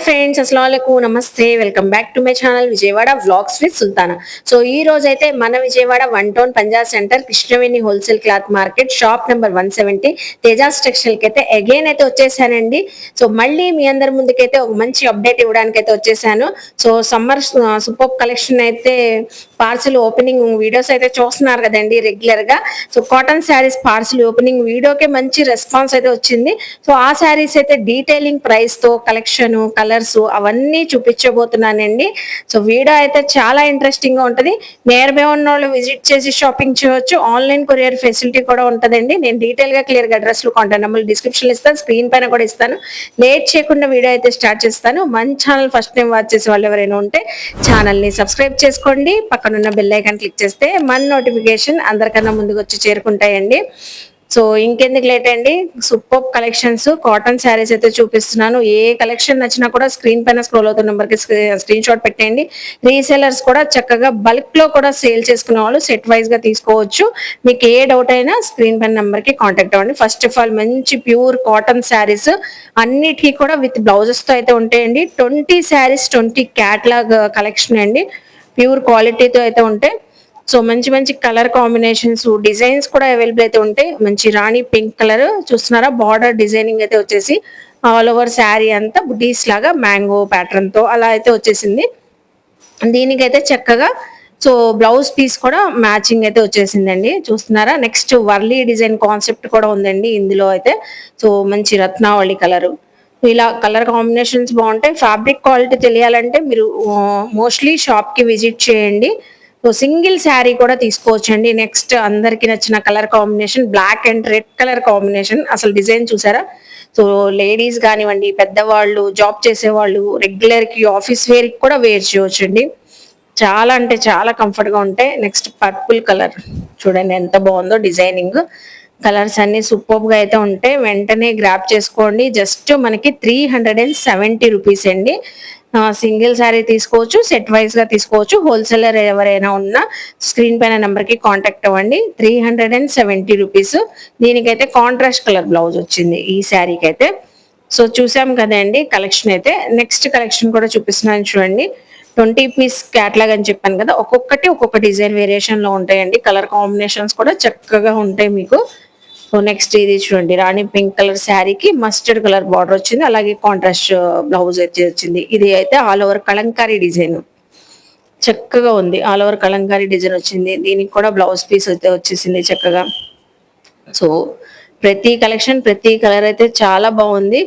Friends, అస్సలాముఅలైకుం, నమస్తే. Welcome back to my channel Vijayawada vlogs with Sultana. So ఈ రోజు అయితే మన Vijayawada one town Punjab centre Krishnaveni wholesale cloth market shop number 170 Tejas textile కి అయితే అగైన్ అయితే వచ్చేసానండి. సో మళ్ళీ మీ అందరి ముందుకైతే ఒక మంచి అప్డేట్ ఇవ్వడానికి అయితే వచ్చేసాను. సో సమ్మర్ సూపర్ కలెక్షన్ అయితే పార్సిల్ ఓపెనింగ్ వీడియోస్ అయితే చూస్తున్నారు కదండి రెగ్యులర్ గా. So cotton saris parcel opening వీడియోకే మంచి రెస్పాన్స్ అయితే వచ్చింది. సో ఆ శారీస్ అయితే డీటెయిలింగ్ ప్రైస్ తో కలెక్షన్ కలర్స్ అవన్నీ చూపించబోతున్నానండి. సో వీడియో అయితే చాలా ఇంట్రెస్టింగ్ గా ఉంటది. నియర్ బై ఉన్న వాళ్ళు విజిట్ చేసి షాపింగ్ చేయొచ్చు. ఆన్లైన్ కొరియర్ ఫెసిలిటీ కూడా ఉంటదండి. నేను డీటెయిల్ గా క్లియర్ గా అడ్రస్ కాంటాక్ట్ నెంబర్ డిస్క్రిప్షన్ ఇస్తాను, స్క్రీన్ పైన కూడా ఇస్తాను. లేట్ చేయకుండా వీడియో అయితే స్టార్ట్ చేస్తాను. మన ఛానల్ ఫస్ట్ టైం వాచ్ చేసే వాళ్ళు ఎవరైనా ఉంటే ఛానల్ ని సబ్స్క్రైబ్ చేసుకోండి. పక్కనున్న బెల్ ఐకాన్ క్లిక్ చేస్తే మన నోటిఫికేషన్ అందరికన్నా ముందుకు వచ్చి చేరుకుంటాయండి. సో ఇంకెందుకు లేట్ అండి, సూపర్ కలెక్షన్స్ కాటన్ శారీస్ అయితే చూపిస్తున్నాను. ఏ కలెక్షన్ నచ్చినా కూడా స్క్రీన్ పైన స్క్రోల్ అవుతున్న నెంబర్ కి స్క్రీన్ షాట్ పెట్టండి. రీసెలర్స్ కూడా చక్కగా బల్క్ లో కూడా సేల్ చేసుకునే వాళ్ళు సెట్ వైజ్ గా తీసుకోవచ్చు. మీకు ఏ డౌట్ అయినా స్క్రీన్ పైన నెంబర్ కి కాంటాక్ట్ అవ్వండి. ఫస్ట్ ఆఫ్ ఆల్ మంచి ప్యూర్ కాటన్ శారీస్ అన్నిటికీ కూడా విత్ బ్లౌజెస్ తో అయితే ఉంటాయండి. 20 శారీస్ 20 క్యాట్లాగ్ కలెక్షన్ అండి. ప్యూర్ క్వాలిటీతో అయితే ఉంటాయి. సో మంచి మంచి కలర్ కాంబినేషన్స్ డిజైన్స్ కూడా అవైలబుల్ అయితే ఉంటాయి. మంచి రాణి పింక్ కలర్ చూస్తున్నారా, బార్డర్ డిజైనింగ్ అయితే వచ్చేసి ఆల్ ఓవర్ శారీ అంతా బుటీస్ లాగా మ్యాంగో ప్యాటర్న్ తో అలా అయితే వచ్చేసింది. దీనికైతే చక్కగా సో బ్లౌజ్ పీస్ కూడా మ్యాచింగ్ అయితే వచ్చేసిందండి. చూస్తున్నారా, నెక్స్ట్ వర్లీ డిజైన్ కాన్సెప్ట్ కూడా ఉందండి ఇందులో అయితే. సో మంచి రత్నావళి కలర్, ఇలా కలర్ కాంబినేషన్స్ బాగుంటాయి. ఫ్యాబ్రిక్ క్వాలిటీ తెలియాలంటే మీరు మోస్ట్లీ షాప్ కి విజిట్ చేయండి. సో సింగిల్ శారీ కూడా తీసుకోవచ్చండి. నెక్స్ట్ అందరికి నచ్చిన colour combination black and red colour combination. అసలు డిజైన్ చూసారా. సో లేడీస్ కానివ్వండి, పెద్దవాళ్ళు, జాబ్ చేసే వాళ్ళు రెగ్యులర్ కి ఆఫీస్ వేర్ కి కూడా వేర్ చేయొచ్చండి. చాలా అంటే చాలా కంఫర్ట్ గా ఉంటాయి. నెక్స్ట్ పర్పుల్ కలర్ చూడండి ఎంత బాగుందో డిజైనింగ్. కలర్స్ అన్ని సూపర్ గా అయితే ఉంటాయి. వెంటనే గ్రాప్ చేసుకోండి. జస్ట్ మనకి 370 రూపీస్ అండి. సింగిల్ శారీ తీసుకోవచ్చు, సెట్ వైజ్ గా తీసుకోవచ్చు. హోల్సేలర్ ఎవరైనా ఉన్నా స్క్రీన్ పైన నెంబర్ కి కాంటాక్ట్ అవ్వండి. 370 రూపీస్. దీనికైతే కాంట్రాస్ట్ కలర్ బ్లౌజ్ వచ్చింది ఈ శారీకి అయితే. సో చూసాం కదండి కలెక్షన్ అయితే. నెక్స్ట్ కలెక్షన్ కూడా చూపిస్తున్నాను చూడండి. 20 పీస్ క్యాట్లాగ్ అని చెప్పాను కదా, ఒక్కొక్కటి ఒక్కొక్క డిజైన్ వేరియేషన్ లో ఉంటాయండి. కలర్ కాంబినేషన్స్ కూడా చక్కగా ఉంటాయి మీకు. సో నెక్స్ట్ ఇది చూడండి, రాణి పింక్ కలర్ శారీకి మస్టర్డ్ కలర్ బార్డర్ వచ్చింది. అలాగే కాంట్రాస్ట్ బ్లౌజ్ అయితే వచ్చింది. ఇది అయితే ఆల్ ఓవర్ కలంకారీ డిజైన్ చక్కగా ఉంది. ఆల్ ఓవర్ కలంకారీ డిజైన్ వచ్చింది. దీనికి కూడా బ్లౌజ్ పీస్ అయితే వచ్చేసింది చక్కగా. సో ప్రతి కలెక్షన్ ప్రతి కలర్ అయితే చాలా బాగుంది.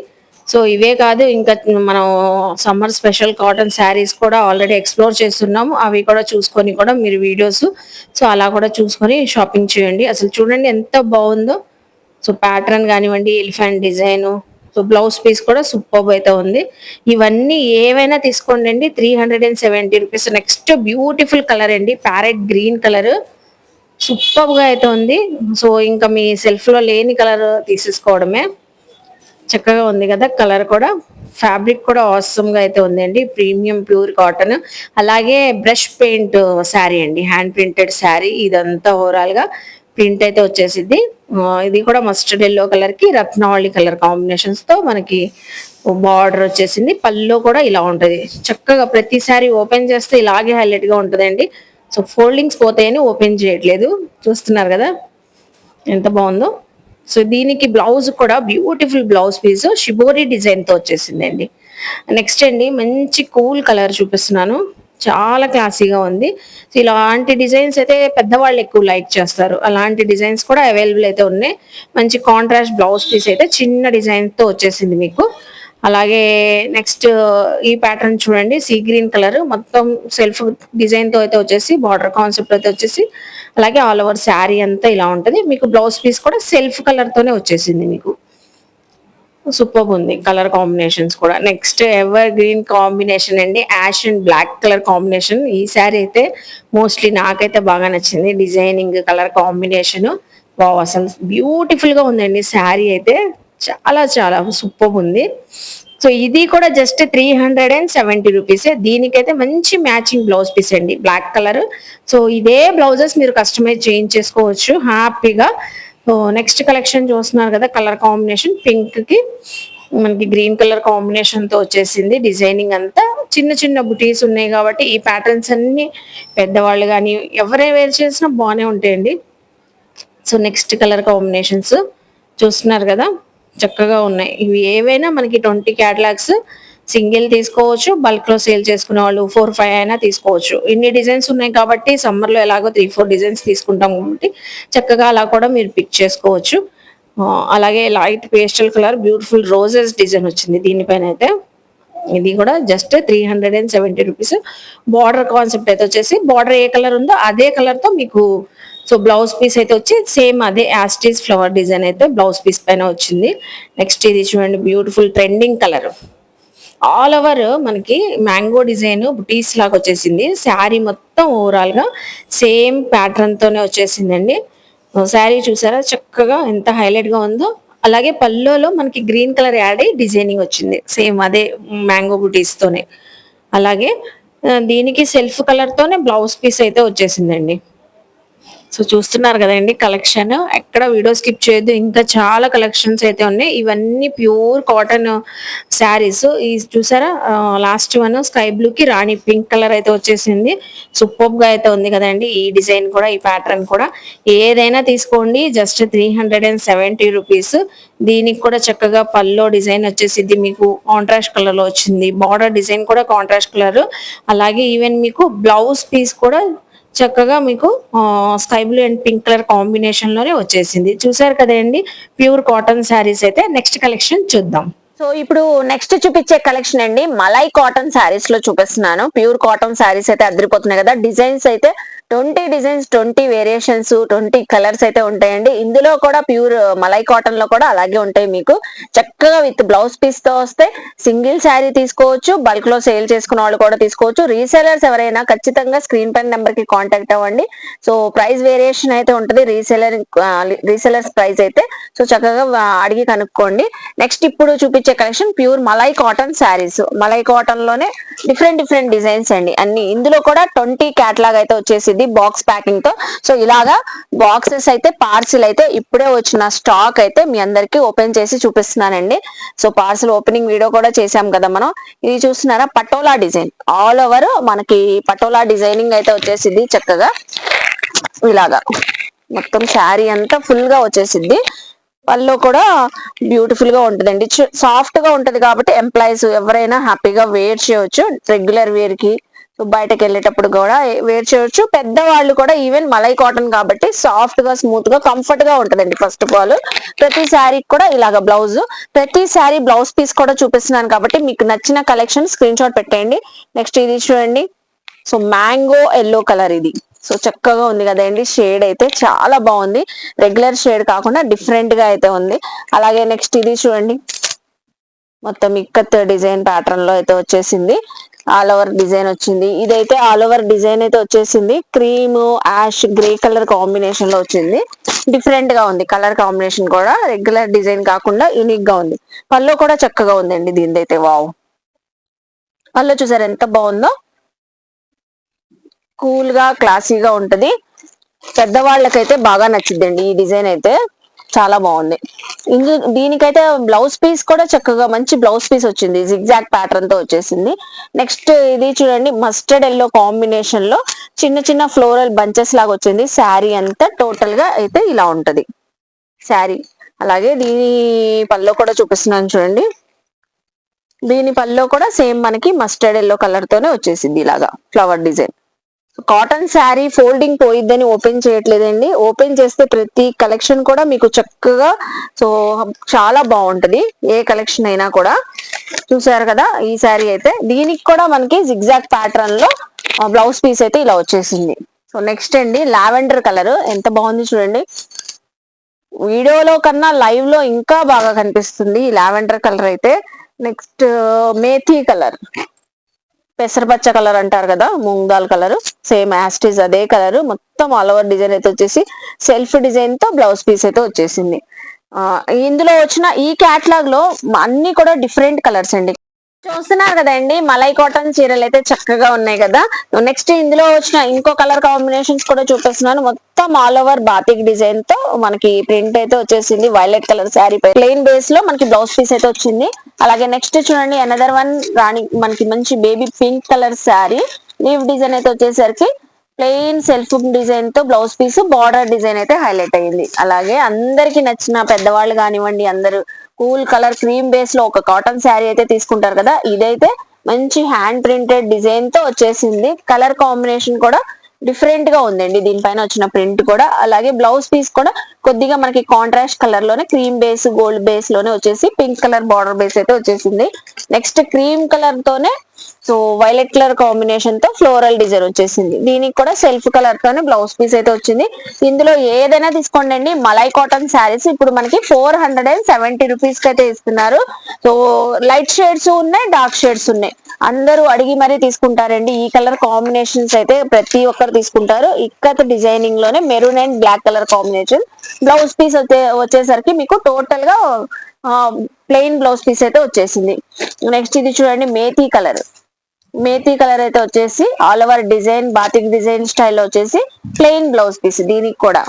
సో ఇవే కాదు, ఇంకా మనం సమ్మర్ స్పెషల్ కాటన్ శారీస్ కూడా ఆల్రెడీ ఎక్స్ప్లోర్ చేస్తున్నాము. అవి కూడా చూసుకొని కూడా మీరు వీడియోస్ సో అలా కూడా చూసుకొని షాపింగ్ చేయండి. అసలు చూడండి ఎంత బాగుందో. సో ప్యాటర్న్ కానివ్వండి, elephant design, so blouse piece కూడా సూపర్ అయితే ఉంది. ఇవన్నీ ఏవైనా తీసుకోండి అండి. 370 రూపీస్. నెక్స్ట్ బ్యూటిఫుల్ కలర్ అండి, ప్యారెట్ గ్రీన్ కలర్ సూపర్ గా అయితే ఉంది. సో ఇంకా మీ సెల్ఫ్ లో లేని కలర్ తీసేసుకోవడమే. చక్కగా ఉంది కదా కలర్ కూడా. ఫ్యాబ్రిక్ కూడా ఆసమ్ గా అయితే ఉందండి. Premium pure cotton. అలాగే బ్రష్ పెయింట్ శారీ అండి, హ్యాండ్ ప్రింటెడ్ శారీ. ఇదంతా ఓవరాల్ గా ప్రింట్ అయితే వచ్చేసింది. ఇది కూడా మస్టర్డ్ ఎల్లో కలర్ కి రత్నావళి కలర్ కాంబినేషన్స్ తో మనకి బార్డర్ వచ్చేసింది. పళ్ళు కూడా ఇలా ఉంటది. చక్కగా ప్రతిసారి ఓపెన్ చేస్తే ఇలాగే హైలైట్ గా ఉంటదండి. సో ఫోల్డింగ్స్ పోతాయని ఓపెన్ చేయట్లేదు. చూస్తున్నారు కదా ఎంత బాగుందో. సో దీనికి బ్లౌజ్ కూడా beautiful blouse piece shibori design తో వచ్చేసిందండి. నెక్స్ట్ అండి మంచి కూల్ కలర్ చూపిస్తున్నాను. చాలా క్లాసీగా ఉంది. సో ఇలాంటి డిజైన్స్ అయితే పెద్దవాళ్ళు ఎక్కువ లైక్ చేస్తారు. అలాంటి డిజైన్స్ కూడా అవైలబుల్ అయితే ఉన్నాయి. మంచి కాంట్రాస్ట్ బ్లౌజ్ పీస్ అయితే చిన్న డిజైన్ తో వచ్చేసింది మీకు. అలాగే నెక్స్ట్ ఈ ప్యాటర్న్ చూడండి, సీ గ్రీన్ కలర్ మొత్తం సెల్ఫ్ డిజైన్ తో అయితే వచ్చేసి బార్డర్ కాన్సెప్ట్ అయితే వచ్చేసి అలాగే ఆల్ ఓవర్ శారీ అంతా ఇలా ఉంటది. మీకు బ్లౌజ్ పీస్ కూడా సెల్ఫ్ కలర్ తోనే వచ్చేసింది మీకు. సూపర్ ఉంది కలర్ కాంబినేషన్స్ కూడా. నెక్స్ట్ ఎవర్ గ్రీన్ కాంబినేషన్ అండి, ash and black colour combination. ఈ శారీ అయితే మోస్ట్లీ నాకైతే బాగా నచ్చింది. డిజైనింగ్ కలర్ కాంబినేషన్ వావ్, అసలు బ్యూటిఫుల్ గా ఉందండి శారీ అయితే. చాలా చాలా సూపర్ ఉంది. సో ఇది కూడా జస్ట్ 370 రూపీస్. దీనికైతే మంచి మ్యాచింగ్ బ్లౌజ్ పీస్ అండి, బ్లాక్ కలర్. సో ఇదే బ్లౌజెస్ మీరు కస్టమైజ్ చేయించేసుకోవచ్చు హ్యాపీగా. సో నెక్స్ట్ కలెక్షన్ చూస్తున్నారు కదా, కలర్ కాంబినేషన్ పింక్ కి మనకి గ్రీన్ కలర్ కాంబినేషన్ తో వచ్చేసింది. డిజైనింగ్ అంతా చిన్న చిన్న బుటీస్ ఉన్నాయి కాబట్టి ఈ ప్యాటర్న్స్ అన్ని పెద్దవాళ్ళు కానీ ఎవరే వేర్ చేసినా బాగానే ఉంటాయండి. సో నెక్స్ట్ కలర్ కాంబినేషన్స్ చూస్తున్నారు కదా, చక్కగా ఉన్నాయి. ఇవి ఏవైనా మనకి 20 క్యాటలాగ్స్ సింగిల్ తీసుకోవచ్చు, బల్క్ లో సేల్ చేసుకునే వాళ్ళు 4-5 అయినా తీసుకోవచ్చు. ఇన్ని డిజైన్స్ ఉన్నాయి కాబట్టి సమ్మర్ లో ఎలాగో 3-4 డిజైన్స్ తీసుకుంటాం కాబట్టి చక్కగా అలా కూడా మీరు పిక్ చేసుకోవచ్చు. అలాగే light pastel colour beautiful roses design వచ్చింది దీనిపైన అయితే. ఇది కూడా జస్ట్ 370 రూపీస్. బార్డర్ కాన్సెప్ట్ అయితే వచ్చేసి బార్డర్ ఏ కలర్ ఉందో అదే కలర్ తో మీకు సో బ్లౌజ్ పీస్ అయితే వచ్చి సేమ్ అదే యాస్టీస్ ఫ్లవర్ డిజైన్ అయితే బ్లౌజ్ పీస్ పైన వచ్చింది. నెక్స్ట్ ఇది చూడండి, beautiful trending colour. All over మనకి మ్యాంగో డిజైన్ బుటీస్ లాగా వచ్చేసింది. శారీ మొత్తం ఓవరాల్ గా సేమ్ ప్యాటర్న్ తోనే వచ్చేసిందండి. శారీ చూసారా చక్కగా ఎంత హైలైట్ గా ఉందో. అలాగే పల్లోలో మనకి గ్రీన్ కలర్ యాడ్ అయ్యి డిజైనింగ్ వచ్చింది సేమ్ అదే మ్యాంగో బుటీస్ తోనే. అలాగే దీనికి సెల్ఫ్ కలర్ తోనే బ్లౌజ్ పీస్ అయితే వచ్చేసిందండి. సో చూస్తున్నారు కదండి కలెక్షన్, ఎక్కడ వీడియో స్కిప్ చేయొద్దు. ఇంకా చాలా కలెక్షన్స్ అయితే ఉన్నాయి. ఇవన్నీ ప్యూర్ కాటన్ శారీస్. ఈ చూసారా లాస్ట్ వన్ స్కై బ్లూ కి రాణి పింక్ కలర్ అయితే వచ్చేసింది. సూపర్ గా అయితే ఉంది కదండి ఈ డిజైన్ కూడా, ఈ ప్యాటర్న్ కూడా. ఏదైనా తీసుకోండి జస్ట్ 370 రూపీస్. దీనికి కూడా చక్కగా పల్లో డిజైన్ వచ్చేసింది మీకు కాంట్రాస్ట్ కలర్ లో వచ్చింది. బార్డర్ డిజైన్ కూడా కాంట్రాస్ట్ కలర్. అలాగే ఈవెన్ మీకు బ్లౌజ్ పీస్ కూడా చక్కగా మీకు sky blue and pink colour combination లోనే వచ్చేసింది. చూసారు కదండి ప్యూర్ కాటన్ శారీస్ అయితే. నెక్స్ట్ కలెక్షన్ చూద్దాం. సో ఇప్పుడు నెక్స్ట్ చూపించే కలెక్షన్ అండి మలై కాటన్ శారీస్ లో చూపిస్తున్నాను. ప్యూర్ కాటన్ శారీస్ అయితే అదిరిపోతున్నాయి కదా. డిజైన్స్ అయితే 20 డిజైన్స్, 20 వేరియేషన్స్, 20 కలర్స్ అయితే ఉంటాయండి. ఇందులో కూడా ప్యూర్ మలై కాటన్ లో కూడా అలాగే ఉంటాయి. మీకు చక్కగా విత్ బ్లౌజ్ పీస్ తో వస్తే సింగిల్ శారీ తీసుకోవచ్చు, బల్క్ లో సేల్ చేసుకున్న వాళ్ళు కూడా తీసుకోవచ్చు. రీసేలర్స్ ఎవరైనా ఖచ్చితంగా స్క్రీన్ పైన నెంబర్ కి కాంటాక్ట్ అవ్వండి. సో ప్రైస్ వేరియేషన్ అయితే ఉంటుంది రీసేలర్స్ ప్రైస్ అయితే. సో చక్కగా అడిగి కనుక్కోండి. నెక్స్ట్ ఇప్పుడు చూపించే collection pure malai cotton saris. Malai cotton లోనే డిఫరెంట్ డిజైన్స్ అండి అన్ని. ఇందులో కూడా 20 క్యాటలాగ్ అయితే వచ్చేసి బాక్స్ ప్యాకింగ్ తో. సో ఇలాగా బాక్సెస్ అయితే పార్సిల్ అయితే ఇప్పుడే వచ్చిన స్టాక్ అయితే మీ అందరికి ఓపెన్ చేసి చూపిస్తున్నానండి. సో పార్సిల్ ఓపెనింగ్ వీడియో కూడా చేసాం కదా మనం. ఇది చూస్తున్నారా పటోలా డిజైన్. ఆల్ ఓవర్ మనకి పటోలా డిజైనింగ్ అయితే వచ్చేసింది చక్కగా ఇలాగా. మొత్తం శారీ అంతా ఫుల్ గా వచ్చేసింది. పళ్ళు కూడా బ్యూటిఫుల్ గా ఉంటదండి. సాఫ్ట్ గా ఉంటది కాబట్టి ఎంప్లాయీస్ ఎవరైనా హ్యాపీగా వేర్ చేయవచ్చు. రెగ్యులర్ వేర్ కి బయటకు వెళ్ళేటప్పుడు కూడా వేర్ చేయొచ్చు. పెద్దవాళ్ళు కూడా ఈవెన్ మలై కాటన్ కాబట్టి సాఫ్ట్ గా స్మూత్ గా కంఫర్ట్ గా ఉంటదండి. ఫస్ట్ ఆఫ్ ఆల్ ప్రతి శారీకి కూడా ఇలాగ బ్లౌజ్, ప్రతి శారీ బ్లౌజ్ పీస్ కూడా చూపిస్తున్నాను కాబట్టి మీకు నచ్చిన కలెక్షన్ స్క్రీన్ షాట్ పెట్టేయండి. నెక్స్ట్ ఇది చూడండి. సో మ్యాంగో ఎల్లో కలర్ ఇది. సో చక్కగా ఉంది కదండి. షేడ్ అయితే చాలా బాగుంది. రెగ్యులర్ షేడ్ కాకుండా డిఫరెంట్ గా అయితే ఉంది. అలాగే నెక్స్ట్ ఇది చూడండి, మొత్తం ఇక్కత్ డిజైన్ ప్యాటర్న్ లో అయితే వచ్చేసింది. ఆల్ ఓవర్ డిజైన్ వచ్చింది. ఇదైతే ఆల్ ఓవర్ డిజైన్ అయితే వచ్చేసింది. Cream ash grey colour combination లో వచ్చింది. డిఫరెంట్ గా ఉంది కలర్ కాంబినేషన్ కూడా. రెగ్యులర్ డిజైన్ కాకుండా యూనిక్ గా ఉంది. పళ్ళు కూడా చక్కగా ఉందండి దీనిదైతే. వావ్, పళ్ళు చూసారు ఎంత బాగుందో. కూల్ గా క్లాసీగా ఉంటది. పెద్దవాళ్ళకైతే బాగా నచ్చిందండి ఈ డిజైన్ అయితే. చాలా బాగుంది. దీనికైతే బ్లౌజ్ పీస్ కూడా చక్కగా మంచి బ్లౌజ్ పీస్ వచ్చింది. జిగ్జాగ్ ప్యాటర్న్ తో వచ్చేసింది. నెక్స్ట్ ఇది చూడండి, మస్టర్డ్ ఎల్లో కాంబినేషన్ లో చిన్న ఫ్లోరల్ బంచెస్ లాగా వచ్చింది. శారీ అంతా టోటల్ గా అయితే ఇలా ఉంటది శారీ. అలాగే దీని పల్లో కూడా చూపిస్తున్నాను చూడండి. దీని పల్లో కూడా సేమ్ మనకి మస్టర్డ్ ఎల్లో కలర్ తోనే వచ్చేసింది ఇలాగా flower design. Cotton sari folding పోయిద్దని ఓపెన్ చేయట్లేదండి. ఓపెన్ చేస్తే ప్రతి కలెక్షన్ కూడా మీకు చక్కగా సో చాలా బాగుంటది. ఏ కలెక్షన్ అయినా కూడా. చూసారు కదా ఈ శారీ అయితే. దీనికి కూడా మనకి జిగ్జాగ్ ప్యాటర్న్ లో బ్లౌజ్ పీస్ అయితే ఇలా వచ్చేసింది. సో నెక్స్ట్ అండి లావెండర్ కలర్. ఎంత బాగుంది చూడండి. వీడియోలో కన్నా లైవ్ లో ఇంకా బాగా కనిపిస్తుంది ఈ లావెండర్ కలర్ అయితే. నెక్స్ట్ మేథీ కలర్, పెసరపచ్చ కలర్ అంటారు కదా, moong dal colour. Same as it is అదే కలర్. మొత్తం ఆల్ ఓవర్ డిజైన్ అయితే వచ్చేసి సెల్ఫ్ డిజైన్ తో బ్లౌజ్ పీస్ అయితే వచ్చేసింది. ఇందులో వచ్చిన ఈ క్యాటలాగ్ లో అన్ని కూడా డిఫరెంట్ కలర్స్ అండి. చూస్తున్నారు కదండి, మలై కాటన్ చీరలు అయితే చక్కగా ఉన్నాయి కదా. నెక్స్ట్ ఇందులో వచ్చిన ఇంకో కలర్ కాంబినేషన్స్ కూడా చూపిస్తున్నాను. మొత్తం ఆల్ ఓవర్ బాతిక్ డిజైన్ తో మనకి ప్రింట్ అయితే వచ్చేసింది. వైలెట్ కలర్ శారీ పై ప్లెయిన్ బేస్ లో మనకి బ్లౌజ్ పీస్ అయితే వచ్చింది. అలాగే నెక్స్ట్ చూడండి, అనదర్ వన్ రాణి మనకి మంచి baby pink colour sari. Leave design అయితే వచ్చేసరికి ప్లెయిన్ సెల్ఫ్ డిజైన్ తో బ్లౌజ్ పీస్ బార్డర్ డిజైన్ అయితే హైలైట్ అయ్యింది. అలాగే అందరికి నచ్చిన పెద్దవాళ్ళు కానివ్వండి, అందరూ కూల్ కలర్ క్రీమ్ బేస్ లో ఒక కాటన్ శారీ అయితే తీసుకుంటారు కదా. ఇదైతే మంచి హ్యాండ్ ప్రింటెడ్ డిజైన్ తో వచ్చేసింది. కలర్ కాంబినేషన్ కూడా డిఫరెంట్ గా ఉందండి దీనిపైన వచ్చిన ప్రింట్ కూడా. అలాగే బ్లౌజ్ పీస్ కూడా కొద్దిగా మనకి కాంట్రాస్ట్ కలర్ లోనే క్రీమ్ బేస్ గోల్డ్ బేస్ లోనే వచ్చేసి పింక్ కలర్ బార్డర్ బేస్ అయితే వచ్చేసింది. నెక్స్ట్ క్రీమ్ కలర్ తోనే సో వైలెట్ కలర్ కాంబినేషన్ తో ఫ్లోరల్ డిజైన్ వచ్చేసింది. దీనికి కూడా సెల్ఫ్ కలర్ తోనే బ్లౌజ్ పీస్ అయితే వచ్చింది. ఇందులో ఏదైనా తీసుకోండి, మలై కాటన్ శారీస్ ఇప్పుడు మనకి 470 రూపీస్ కి అయితే ఇస్తున్నారు. సో లైట్ షేడ్స్ ఉన్నాయి, డార్క్ షేడ్స్ ఉన్నాయి. అందరూ అడిగి మరీ తీసుకుంటారండి. ఈ కలర్ కాంబినేషన్స్ అయితే ప్రతి ఒక్కరు తీసుకుంటారు. ఇక్కత్ డిజైనింగ్ లోనే maroon and black colour combination. Blouse piece వచ్చేసరికి మీకు టోటల్ గా ప్లెయిన్ బ్లౌజ్ పీస్ అయితే వచ్చేసింది. నెక్స్ట్ ఇది చూడండి, మేతీ కలర్ అయితే వచ్చేసి all over design batik design స్టైల్లో వచ్చేసి ప్లెయిన్ బ్లౌజ్ పీస్. దీనికి కూడా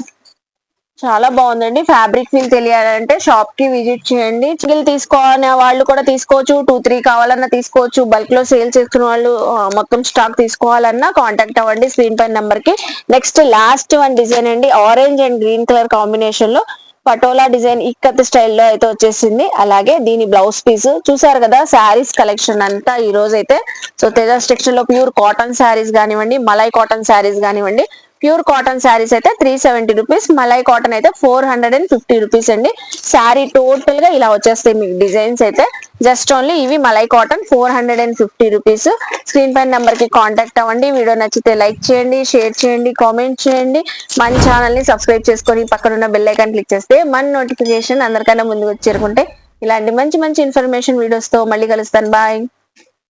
చాలా బాగుందండి. ఫ్యాబ్రిక్ ఫీల్ తెలియాలంటే షాప్ కి విజిట్ చేయండి. సింగిల్ తీసుకోవాలనే వాళ్ళు కూడా తీసుకోవచ్చు, 2-3 కావాలన్నా తీసుకోవచ్చు. బల్క్ లో సేల్ చేసుకున్న వాళ్ళు మొత్తం స్టాక్ తీసుకోవాలన్నా కాంటాక్ట్ అవ్వండి స్క్రీన్ పైన నెంబర్ కి. నెక్స్ట్ లాస్ట్ వన్ డిజైన్ అండి, orange and green colour combination లో పటోలా డిజైన్ ఇక్కత్ స్టైల్లో అయితే వచ్చేసింది. అలాగే దీని బ్లౌజ్ పీస్ చూసారు కదా. శారీస్ కలెక్షన్ అంతా ఈ రోజు అయితే సో తేజాస్ టెక్స్టైల్ లో ప్యూర్ కాటన్ శారీస్ కానివ్వండి, మలై కాటన్ శారీస్ కానివ్వండి. ప్యూర్ కాటన్ శారీస్ అయితే 370 రూపీస్, మలై కాటన్ అయితే 450 రూపీస్ అండి. శారీ టోటల్ గా ఇలా వచ్చేస్తాయి మీకు డిజైన్స్ అయితే. జస్ట్ ఓన్లీ ఇవి మలై కాటన్ 450 రూపీస్. స్క్రీన్ పైన నెంబర్ కి కాంటాక్ట్ అవ్వండి. వీడియో నచ్చితే లైక్ చేయండి, షేర్ చేయండి, కామెంట్ చేయండి. మన ఛానల్ ని సబ్స్క్రైబ్ చేసుకొని పక్కనున్న బెల్ ఐకాన్ క్లిక్ చేస్తే మన నోటిఫికేషన్ అందరికన్నా ముందుకు చేరుకుంటే ఇలాంటి మంచి మంచి ఇన్ఫర్మేషన్ వీడియోస్ తో మళ్ళీ కలుస్తాను. బాయ్.